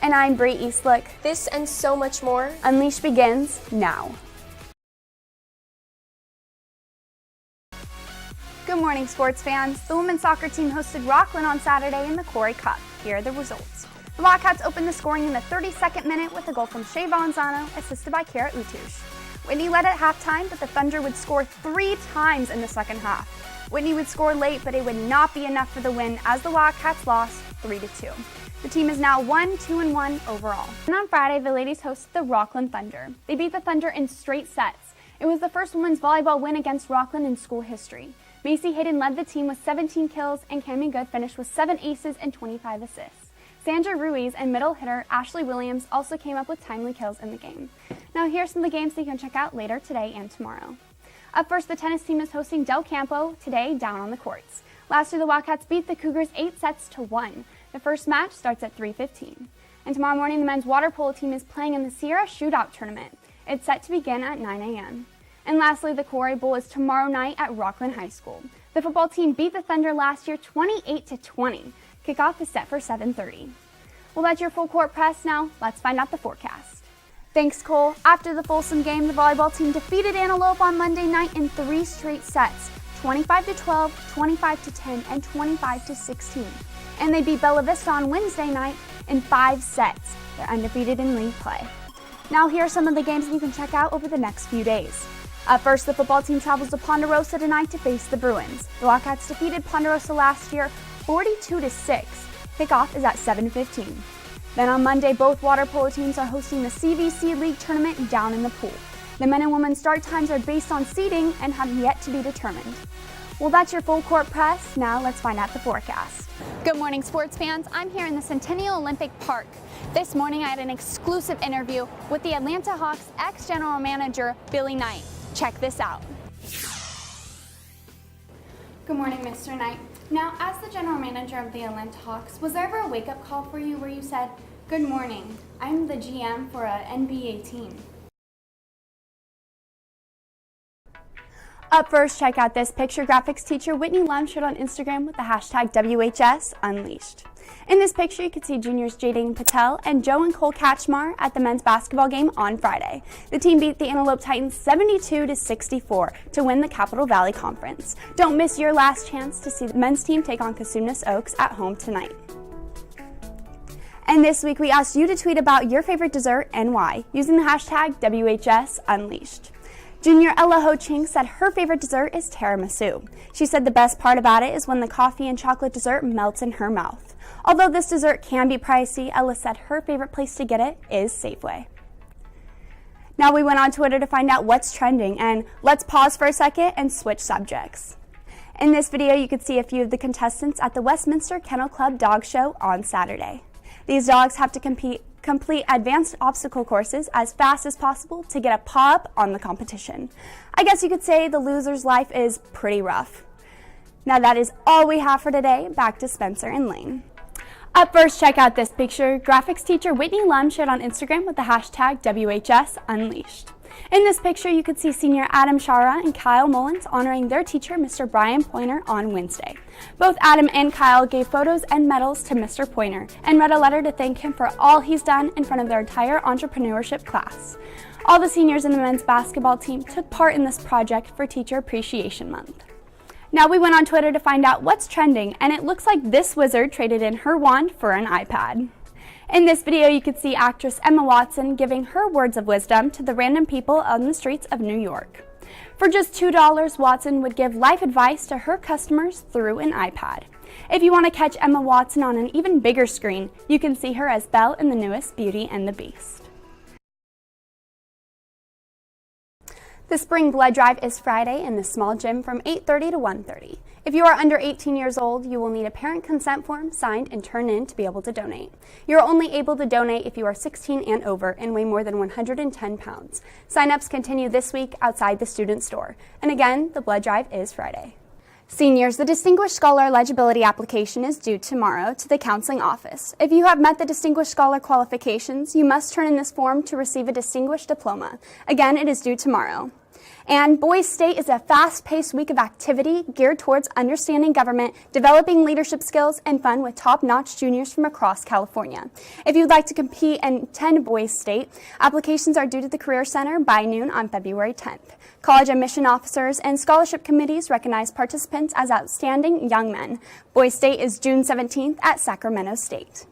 And I'm Bre Eastlick. This and so much more. Unleash begins now. Good morning, sports fans. The women's soccer team hosted Rockland on Saturday in the Corey Cup. Here are the results. The Wildcats opened the scoring in the 32nd minute with a goal from Shea Vonzano, assisted by Kara Utush. Whitney led at halftime, but the Thunder would score 3 times in the second half. Whitney would score late, but it would not be enough for the win as the Wildcats lost 3-2. The team is now 1-2-1 overall. And on Friday, the ladies hosted the Rockland Thunder. They beat the Thunder in straight sets. It was the first women's volleyball win against Rockland in school history. Macy Hayden led the team with 17 kills, and Cameron Good finished with 7 aces and 25 assists. Sandra Ruiz and middle hitter Ashley Williams also came up with timely kills in the game. Now here's some of the games that you can check out later today and tomorrow. Up first, the tennis team is hosting Del Campo today down on the courts. Last year, the Wildcats beat the Cougars 8-1. The first match starts at 3:15. And tomorrow morning, the men's water polo team is playing in the Sierra Shootout Tournament. It's set to begin at 9 a.m. And lastly, the Corey Bowl is tomorrow night at Rockland High School. The football team beat the Thunder last year 28-20. Kickoff is set for 7:30. Well, that's your full court press. Now, let's find out the forecast. Thanks, Cole. After the Folsom game, the volleyball team defeated Antelope on Monday night in 3 straight sets, 25-12, 25-10, and 25-16. And they beat Bella Vista on Wednesday night in 5 sets. They're undefeated in league play. Now, here are some of the games that you can check out over the next few days. Up first, the football team travels to Ponderosa tonight to face the Bruins. The Wildcats defeated Ponderosa last year 42-6. Kickoff is at 7:15. Then on Monday, both water polo teams are hosting the CVC League Tournament down in the pool. The men and women start times are based on seeding and have yet to be determined. Well, that's your full court press. Now let's find out the forecast. Good morning, sports fans. I'm here in the Centennial Olympic Park. This morning, I had an exclusive interview with the Atlanta Hawks ex-general manager, Billy Knight. Check this out. Good morning, Mr. Knight. Now, as the general manager of the Atlanta Hawks, was there ever a wake-up call for you where you said, "Good morning, I'm the GM for an NBA team"? Up first, check out this picture. Graphics teacher Whitney Lum shared on Instagram with the hashtag WHSUnleashed. In this picture, you can see juniors Jadine Patel and Joe and Cole Katchmar at the men's basketball game on Friday. The team beat the Antelope Titans 72-64 to win the Capital Valley Conference. Don't miss your last chance to see the men's team take on Cosumnes Oaks at home tonight. And this week, we asked you to tweet about your favorite dessert and why, using the hashtag WHSUnleashed. Junior Ella Ho Ching said her favorite dessert is tiramisu. She said the best part about it is when the coffee and chocolate dessert melts in her mouth. Although this dessert can be pricey, Ella said her favorite place to get it is Safeway. Now we went on Twitter to find out what's trending, and let's pause for a second and switch subjects. In this video, you could see a few of the contestants at the Westminster Kennel Club Dog Show on Saturday. These dogs have to complete advanced obstacle courses as fast as possible to get a paw up on the competition. I guess you could say the loser's life is pretty rough. Now that is all we have for today. Back to Spencer and Lane. Up first, check out this picture. Graphics teacher Whitney Lum shared on Instagram with the hashtag WHSUnleashed. In this picture, you could see senior Adam Shara and Kyle Mullins honoring their teacher, Mr. Brian Pointer, on Wednesday. Both Adam and Kyle gave photos and medals to Mr. Pointer and read a letter to thank him for all he's done in front of their entire entrepreneurship class. All the seniors in the men's basketball team took part in this project for Teacher Appreciation Month. Now we went on Twitter to find out what's trending, and it looks like this wizard traded in her wand for an iPad. In this video, you could see actress Emma Watson giving her words of wisdom to the random people on the streets of New York. For just $2, Watson would give life advice to her customers through an iPad. If you want to catch Emma Watson on an even bigger screen, you can see her as Belle in the newest Beauty and the Beast. The spring blood drive is Friday in the small gym from 8:30 to 1:30. If you are under 18 years old, you will need a parent consent form signed and turned in to be able to donate. You are only able to donate if you are 16 and over and weigh more than 110 pounds. Sign-ups continue this week outside the student store. And again, the blood drive is Friday. Seniors, the Distinguished Scholar eligibility application is due tomorrow to the counseling office. If you have met the Distinguished Scholar qualifications, you must turn in this form to receive a Distinguished Diploma. Again, it is due tomorrow. And Boys State is a fast-paced week of activity geared towards understanding government, developing leadership skills, and fun with top-notch juniors from across California. If you'd like to compete and attend Boys State, applications are due to the Career Center by noon on February 10th. College admission officers and scholarship committees recognize participants as outstanding young men. Boys State is June 17th at Sacramento State.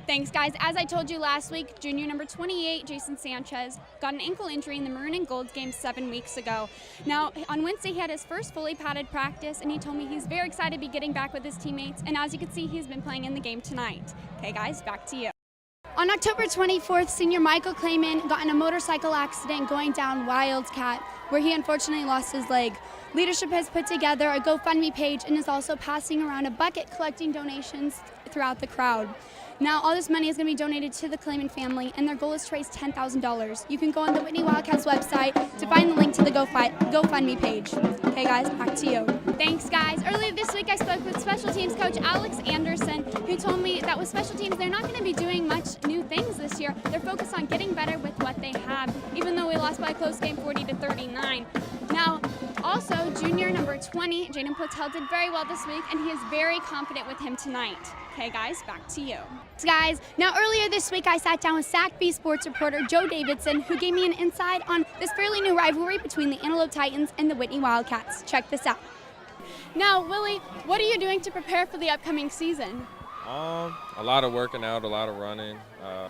Thanks, guys. As I told you last week, junior number 28, Jason Sanchez, got an ankle injury in the Maroon and Gold game 7 weeks ago. Now, on Wednesday, he had his first fully padded practice, and he told me he's very excited to be getting back with his teammates. And as you can see, he's been playing in the game tonight. Okay, guys, back to you. On October 24th, senior Michael Clayman got in a motorcycle accident going down Wildcat, where he unfortunately lost his leg. Leadership has put together a GoFundMe page and is also passing around a bucket collecting donations throughout the crowd. Now, all this money is going to be donated to the Clayman family, and their goal is to raise $10,000. You can go on the Whitney Wildcats website to find the link to the GoFundMe page. Okay, guys, back to you. Thanks, guys. Earlier this week, I spoke with special teams coach Alex Anderson, who told me that with special teams, they're not going to be doing much new things this year. They're focused on getting better with what they have, even though we lost by a close game 40-39. Now, also, junior number 20, Jaden Potel, did very well this week, and he is very confident with him tonight. Okay, guys, back to you. Guys, now earlier this week I sat down with SAC-B sports reporter Joe Davidson, who gave me an insight on this fairly new rivalry between the Antelope Titans and the Whitney Wildcats. Check this out. Now, Willie, what are you doing to prepare for the upcoming season? A lot of working out, a lot of running.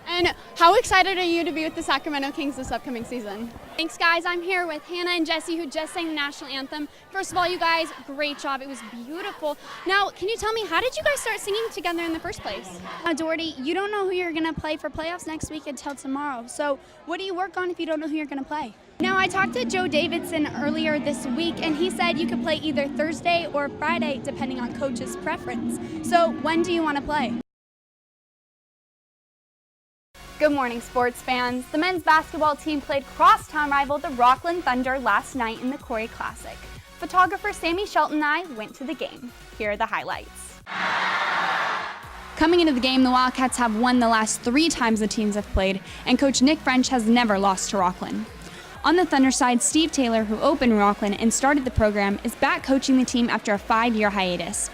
And how excited are you to be with the Sacramento Kings this upcoming season? Thanks, guys. I'm here with Hannah and Jesse, who just sang the national anthem. First of all, you guys, great job. It was beautiful. Now, can you tell me, how did you guys start singing together in the first place? Doherty, you don't know who you're going to play for playoffs next week until tomorrow. So what do you work on if you don't know who you're going to play? Now, I talked to Joe Davidson earlier this week, and he said you could play either Thursday or Friday, depending on coach's preference. So when do you want to play? Good morning, sports fans. The men's basketball team played crosstown rival the Rockland Thunder last night in the Corey Classic. Photographer Sammy Shelton and I went to the game. Here are the highlights. Coming into the game, the Wildcats have won the last 3 times the teams have played, and Coach Nick French has never lost to Rockland. On the Thunder side, Steve Taylor, who opened Rockland and started the program, is back coaching the team after a 5-year hiatus.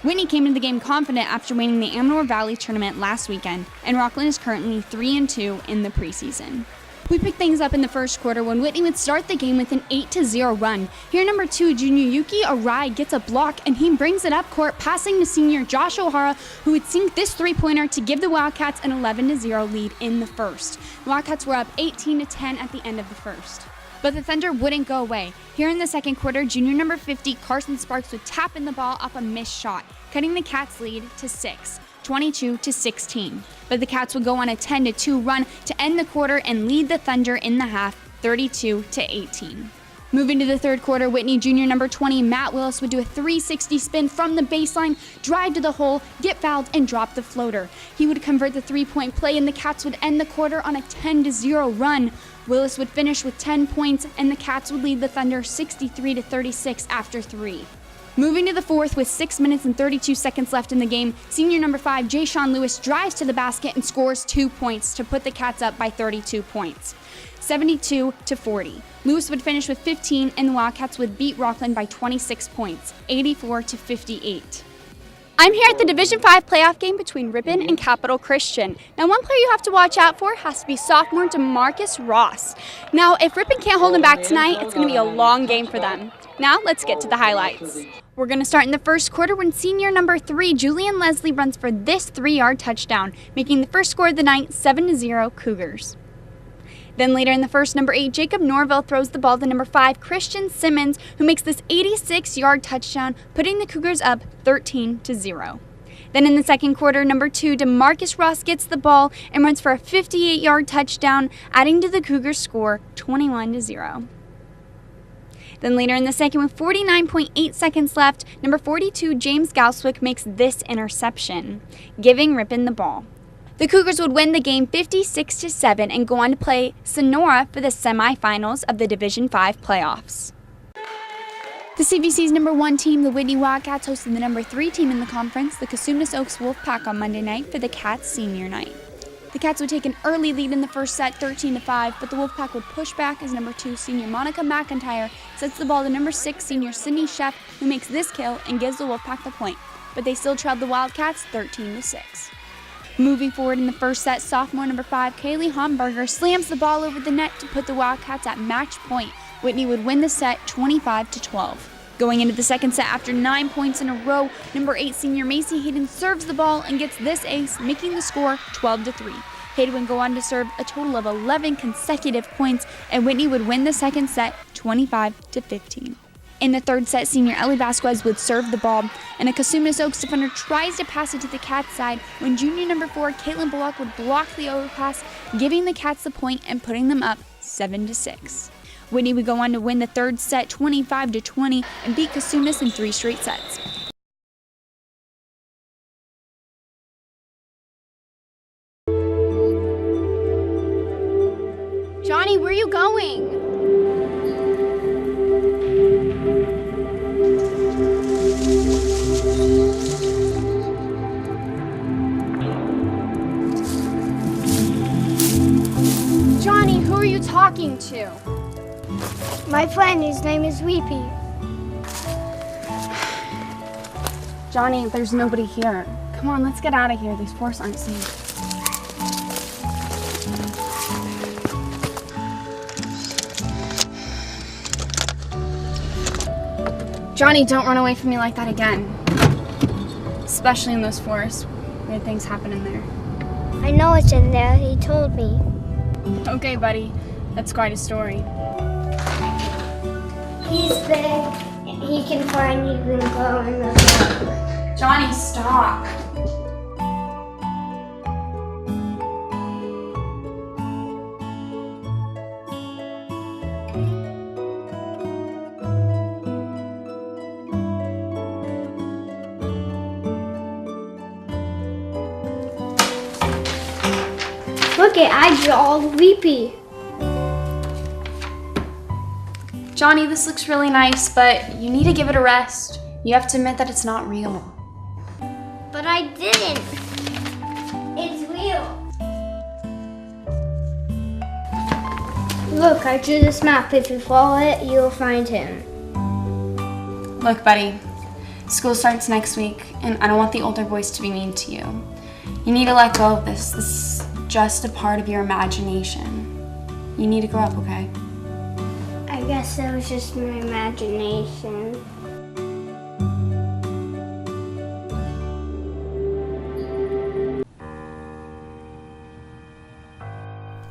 Whitney came into the game confident after winning the Amador Valley tournament last weekend, and Rockland is currently 3-2 in the preseason. We picked things up in the first quarter when Whitney would start the game with an 8-0 run. Here, number 2, junior Yuki Arai gets a block, and he brings it up court, passing to senior Josh O'Hara, who would sink this three-pointer to give the Wildcats an 11-0 lead in the first. The Wildcats were up 18-10 at the end of the first. But the Thunder wouldn't go away. Here in the second quarter, junior number 50, Carson Sparks, would tap in the ball off a missed shot, cutting the Cats' lead to 6, 22-16. But the Cats would go on a 10-2 run to end the quarter and lead the Thunder in the half, 32-18. Moving to the third quarter, Whitney junior number 20, Matt Willis, would do a 360 spin from the baseline, drive to the hole, get fouled, and drop the floater. He would convert the three-point play, and the Cats would end the quarter on a 10-0 run. Willis would finish with 10 points, and the Cats would lead the Thunder 63-36 after 3. Moving to the fourth with 6 minutes and 32 seconds left in the game, senior number 5, Ja'Shawn Lewis, drives to the basket and scores 2 points to put the Cats up by 32 points, 72-40. Lewis would finish with 15, and the Wildcats would beat Rockland by 26 points, 84-58. I'm here at the Division 5 playoff game between Ripon and Capital Christian. Now, one player you have to watch out for has to be sophomore DeMarcus Ross. Now, if Ripon can't hold him back tonight, it's going to be a long game for them. Now, let's get to the highlights. We're going to start in the first quarter when senior number 3, Julian Leslie, runs for this 3-yard touchdown, making the first score of the night 7-0 Cougars. Then later in the first, number 8, Jacob Norville throws the ball to number 5, Christian Simmons, who makes this 86-yard touchdown, putting the Cougars up 13-0. Then in the second quarter, number 2, DeMarcus Ross gets the ball and runs for a 58-yard touchdown, adding to the Cougars' score 21-0. Then later in the second, with 49.8 seconds left, number 42, James Gauswick, makes this interception, giving Ripon the ball. The Cougars would win the game 56-7 and go on to play Sonora for the semifinals of the Division 5 playoffs. The CVC's number 1 team, the Whitney Wildcats, hosted the number 3 team in the conference, the Cosumnes Oaks Wolfpack, on Monday night for the Cats' senior night. The Cats would take an early lead in the first set, 13-5, but the Wolfpack would push back as number 2 senior Monica McIntyre sets the ball to number 6 senior Sydney Sheff, who makes this kill and gives the Wolfpack the point. But they still trailed the Wildcats 13-6. Moving forward in the first set, sophomore number 5 Kaylee Homburger slams the ball over the net to put the Wildcats at match point. Whitney would win the set 25-12. Going into the second set after 9 points in a row, number 8 senior Macy Hayden serves the ball and gets this ace, making the score 12-3. Hayden would go on to serve a total of 11 consecutive points, and Whitney would win the second set 25-15. In the third set, senior Ellie Vasquez would serve the ball, and a Cosumnes Oaks defender tries to pass it to the Cats side when junior number 4 Caitlin Bullock would block the overpass, giving the Cats the point and putting them up 7-6. Whitney would go on to win the third set 25-20 and beat Cosumnes in 3 straight sets. Johnny, where are you going? Johnny, who are you talking to? My friend, his name is Weepy. Johnny, there's nobody here. Come on, let's get out of here. These floors aren't safe. Johnny, don't run away from me like that again. Especially in those forests. Weird things happen in there. I know it's in there, he told me. Okay, buddy. That's quite a story. He's big, he can find you and go in the dark. Johnny, stop. Look it, I drew all Weepy. Johnny, this looks really nice, but you need to give it a rest. You have to admit that it's not real. But I didn't. It's real. Look, I drew this map. If you follow it, you'll find him. Look, buddy, school starts next week, and I don't want the older boys to be mean to you. You need to let go of this. This is just a part of your imagination. You need to grow up, okay? I guess it was just my imagination.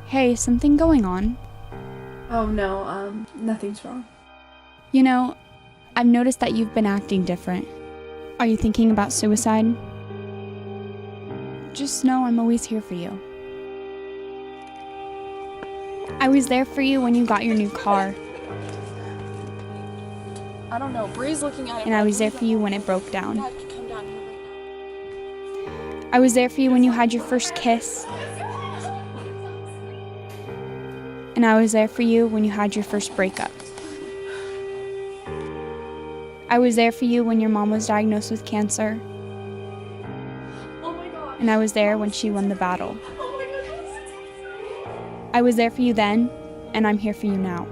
Hey, something going on? Oh no, nothing's wrong. You know, I've noticed that you've been acting different. Are you thinking about suicide? Just know I'm always here for you. I was there for you when you got your new car, I don't know. Bre's looking at it. and I was there for you when it broke down. Dad, come down here right now. I was there for you when you had your first kiss, and I was there for you when you had your first breakup. I was there for you when your mom was diagnosed with cancer, Oh my god. and I was there when she won the battle. Oh my god. I was there for you then, and I'm here for you now.